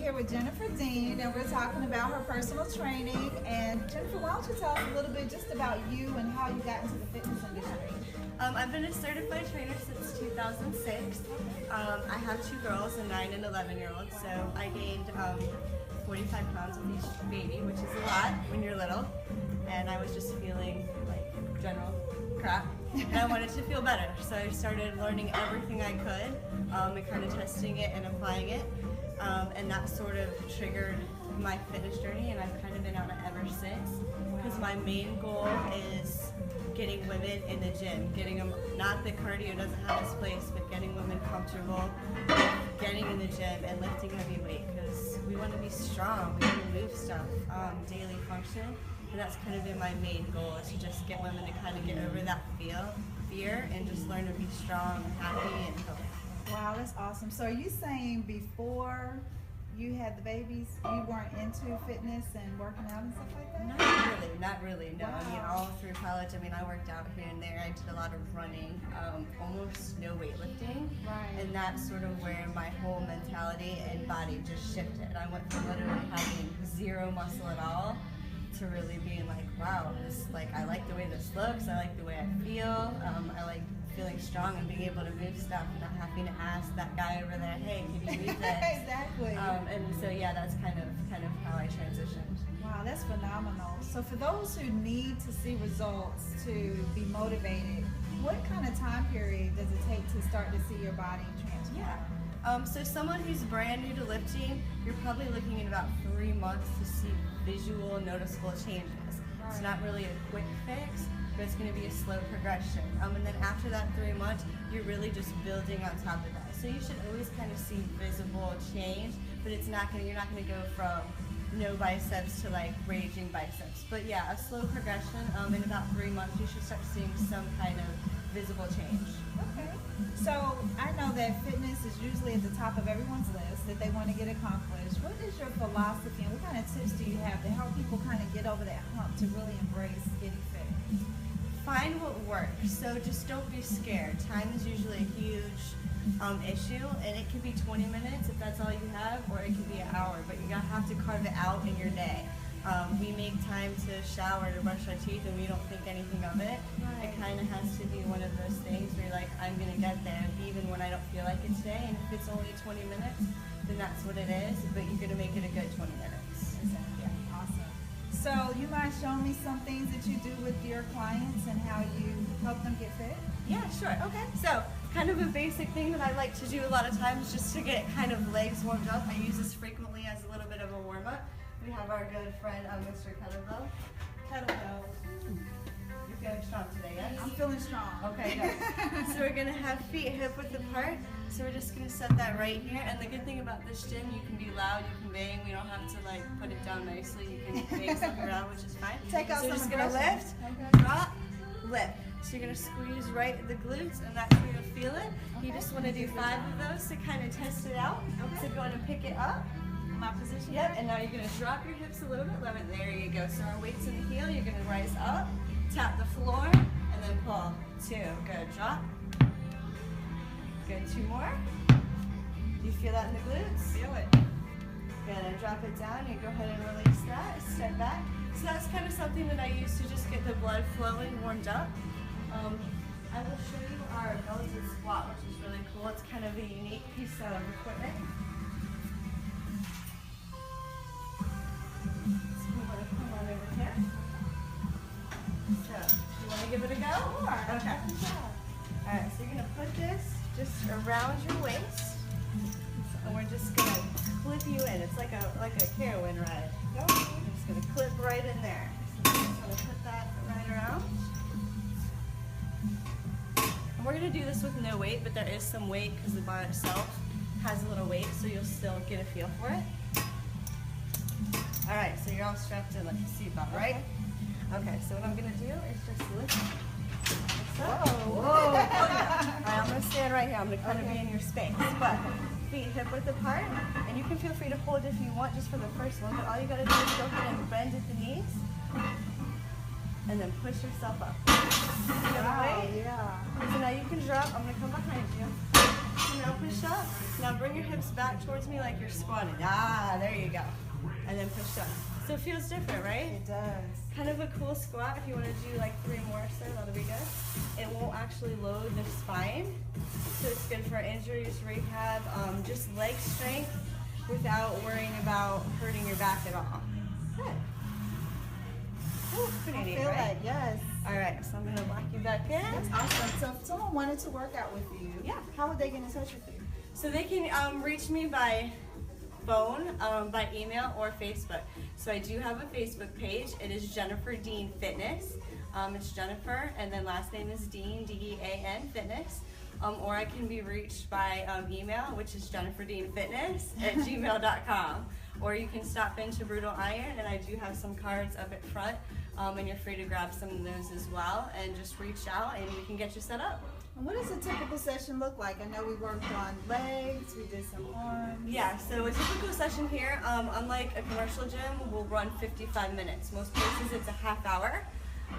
here with Jennifer Dean, and we're talking about her personal training. And Jennifer, why don't you tell us a little bit just about you and how you got into the fitness industry? I've been a certified trainer since 2006. I have two girls, a 9 and 11-year-old, so I gained 45 pounds with each baby, which is a lot when you're little. And I was just feeling like general crap, and I wanted to feel better. So I started learning everything I could and kind of testing it and applying it. And that sort of triggered my fitness journey, and I've kind of been on it ever since. Because my main goal is getting women in the gym, getting them, not that cardio doesn't have its place, but getting women comfortable, getting in the gym and lifting heavy weight, because we want to be strong, we want to move stuff, daily function, and that's kind of been my main goal, is to just get women to kind of get over that fear and just learn to be strong, happy, and healthy. Wow, that's awesome. So are you saying before you had the babies, you weren't into fitness and working out and stuff like that? Not really, no. Wow. I mean, all through college, I worked out here and there. I did a lot of running, almost no weightlifting. Right. And that's sort of where my whole mentality and body just shifted. I went from literally having zero muscle at all to really being like, wow, I like the way this looks, I like the way I feel, I like feeling strong and being able to move stuff, not having to ask that guy over there, hey, can you move this? Exactly. And so yeah, that's kind of how I transitioned. Wow, that's phenomenal. So for those who need to see results to be motivated, what kind of time period does it take to start to see your body transform? Yeah. So someone who's brand new to lifting, you're probably looking at about 3 months to see visual, noticeable changes. Right. It's not really a quick fix, but it's going to be a slow progression. And then after that 3 months, you're really just building on top of that. So you should always kind of see visible change, but you're not going to go from no biceps to like raging biceps. But yeah, a slow progression. In about 3 months, you should start seeing some kind of visible change. Okay. So I know that fitness is usually at the top of everyone's list that they want to get accomplished. What is your philosophy and what kind of tips do you have to help people kind of get over that hump to really embrace getting fit? Find what works. So just don't be scared. Time is usually a huge issue, and it can be 20 minutes if that's all you have, or it can be an hour, but you're gonna have to carve it out in your day. We make time to shower, to brush our teeth, and we don't think anything of it. Right. It kind of has to be one of those things where you're like, I'm gonna get there even when I don't feel like it today, and if it's only 20 minutes, then that's what it is, but you're gonna make it a good 20 minutes. Exactly. Yeah. Awesome. So you mind showing me some things that you do with your clients and how you help them get fit? Yeah, sure. Okay. So kind of a basic thing that I like to do a lot of times just to get kind of legs warmed up. I use this frequently as a little bit of a warm-up. We have our good friend, Mr. Kettlebell. Kettlebell. You're feeling strong today, yes? I'm feeling strong. Okay, good. So we're going to have feet hip-width apart. So we're just going to set that right here. And the good thing about this gym, you can be loud, you can bang. We don't have to like put it down nicely. You can bang something around, which is fine. Take out so we're some just going to lift, drop, lift. So you're going to squeeze right at the glutes, and that's where you'll feel it. Okay. You just want to do 5 of those to kind of test it out. Okay. So go ahead and pick it up. My position. Yep, and now you're going to drop your hips a little bit lower. There you go. So our weight's in the heel. You're going to rise up, tap the floor, and then pull. 2. Good. Drop. Good. 2 more. Do you feel that in the glutes? Feel it. Good. And drop it down. You go ahead and release that. Step back. So that's kind of something that I use to just get the blood flowing, warmed up. I will show you our relative squat, which is really cool. It's kind of a unique piece of equipment. So I'm going to come on over here. So, you want to give it a go? Sure. Okay. Alright, so you're going to put this just around your waist. And we're just going to clip you in. It's like a heroin ride. I'm just going to clip right in there. So I'm just going to put that right around. And we're going to do this with no weight, but there is some weight because the bar itself has a little weight, so you'll still get a feel for it. Alright, so you're all strapped in like a seatbelt, right? Okay, so what I'm going to do is just lift. Whoa! Alright, I'm going to stand right here. I'm going to kind of be in your space. But feet hip-width apart, and you can feel free to hold if you want just for the first one, but all you got to do is go ahead and bend at the knees, and then push yourself up. Wow, yeah. So now you can drop. I'm going to come behind you. So now push up. Now bring your hips back towards me like you're squatting. Ah, there you go. And then push up. So it feels different, right? It does. Kind of a cool squat. If you want to do like 3 more or so, that'll be good. It won't actually load the spine, so it's good for injuries, rehab, just leg strength without worrying about hurting your back at all. Good. Ooh, pretty neat, I feel right? that, yes. All right, so I'm gonna lock you back in. That's awesome. So if someone wanted to work out with you, Yeah. how would they get in touch with you? So they can reach me by phone, by email, or Facebook. So I do have a Facebook page. It is Jennifer Dean Fitness. It's Jennifer, and then last name is Dean, D-E-A-N, Fitness. Or I can be reached by email, which is jenniferdeanfitness@gmail.com. Or you can stop into Brutal Iron, and I do have some cards up at front, and you're free to grab some of those as well, and just reach out and we can get you set up. And what does a typical session look like? I know we worked on legs, we did some arms. Yeah, so a typical session here, unlike a commercial gym, will run 55 minutes. Most places it's a half hour,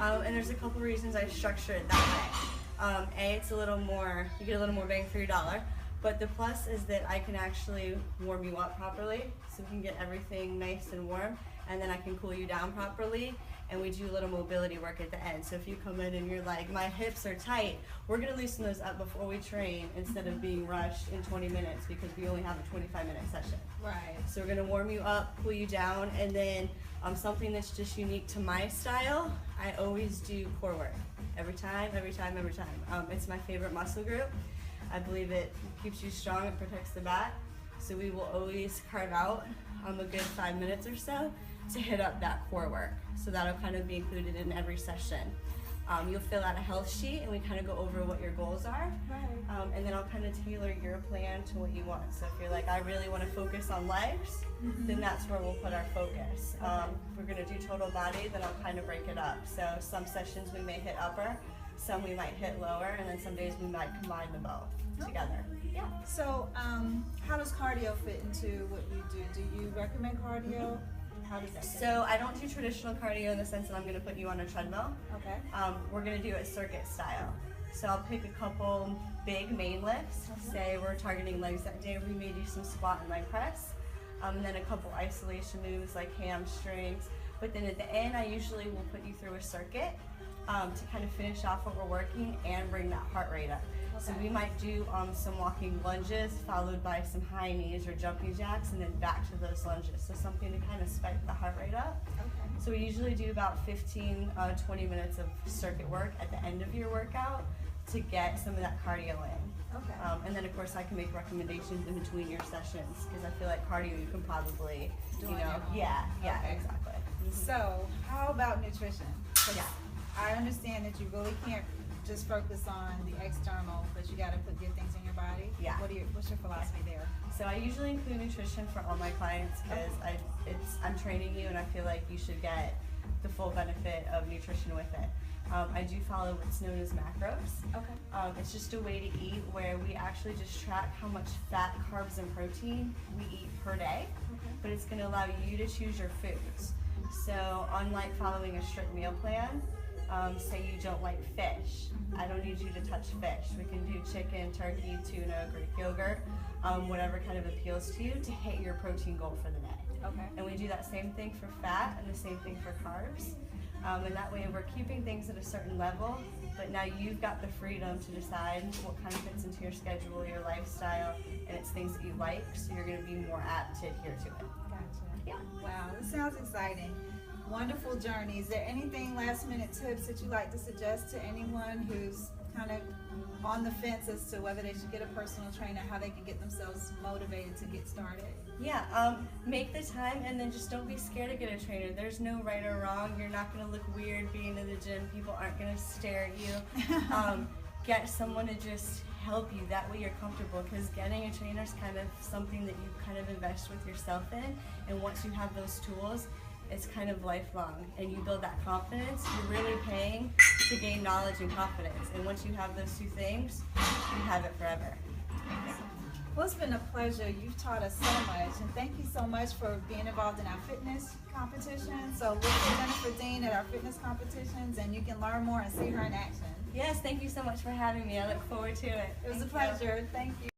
and there's a couple reasons I structure it that way. It's a little more, you get a little more bang for your dollar, but the plus is that I can actually warm you up properly, so we can get everything nice and warm, and then I can cool you down properly, and we do a little mobility work at the end. So if you come in and you're like, my hips are tight, we're gonna loosen those up before we train instead of being rushed in 20 minutes because we only have a 25-minute session. Right. So we're gonna warm you up, cool you down, and then something that's just unique to my style, I always do core work. Every time, every time, every time. It's my favorite muscle group. I believe it keeps you strong, it protects the back. So we will always carve out a good 5 minutes or so to hit up that core work. So that'll kind of be included in every session. You'll fill out a health sheet and we kind of go over what your goals are. Right. And then I'll kind of tailor your plan to what you want. So if you're like, I really want to focus on legs, then that's where we'll put our focus. If we're going to do total body, then I'll kind of break it up. So some sessions we may hit upper, some we might hit lower, and then some days we might combine them both together. Yeah. So how does cardio fit into what you do? Do you recommend cardio? How does that fit? So I don't do traditional cardio in the sense that I'm going to put you on a treadmill. Okay. We're going to do it circuit style. So I'll pick a couple big main lifts. Say we're targeting legs that day, we may do some squat and leg press. And then a couple isolation moves like hamstrings. But then at the end, I usually will put you through a circuit to kind of finish off what we're working and bring that heart rate up. Okay. So we might do some walking lunges followed by some high knees or jumping jacks and then back to those lunges. So something to kind of spike the heart rate up. Okay. So we usually do about 15, 20 minutes of circuit work at the end of your workout to get some of that cardio in. Okay. And then of course I can make recommendations in between your sessions because I feel like cardio you can probably, yeah, Okay. exactly. So how about nutrition? 'Cause Yeah. I understand that you really can't just focus on the external, but you got to put good things in your body. Yeah. What's your philosophy there? So I usually include nutrition for all my clients because I'm training you and I feel like you should get the full benefit of nutrition with it. I do follow what's known as macros. Okay. It's just a way to eat where we actually just track how much fat, carbs, and protein we eat per day, but it's going to allow you to choose your foods. So unlike following a strict meal plan, say you don't like fish, I don't need you to touch fish. We can do chicken, turkey, tuna, Greek yogurt, whatever kind of appeals to you to hit your protein goal for the day. Okay. And we do that same thing for fat and the same thing for carbs. And that way we're keeping things at a certain level, but now you've got the freedom to decide what kind of fits into your schedule, your lifestyle, and it's things that you like, so you're going to be more apt to adhere to it. Gotcha. Yeah. Wow, this sounds exciting. Wonderful journey. Is there anything last minute tips that you'd like to suggest to anyone who's kind of on the fence as to whether they should get a personal trainer, how they can get themselves motivated to get started? Yeah, make the time and then just don't be scared to get a trainer. There's no right or wrong. You're not going to look weird being in the gym. People aren't going to stare at you. Get someone to just help you. That way you're comfortable because getting a trainer is kind of something that you kind of invest with yourself in. And once you have those tools, it's kind of lifelong and you build that confidence. You're really paying to gain knowledge and confidence. And once you have those two things, you have it forever. Well, it's been a pleasure. You've taught us so much, and thank you so much for being involved in our fitness competition. So look for Jennifer Dean at our fitness competitions, and you can learn more and see her in action. Yes, thank you so much for having me. I look forward to it. It was a pleasure. Thank you.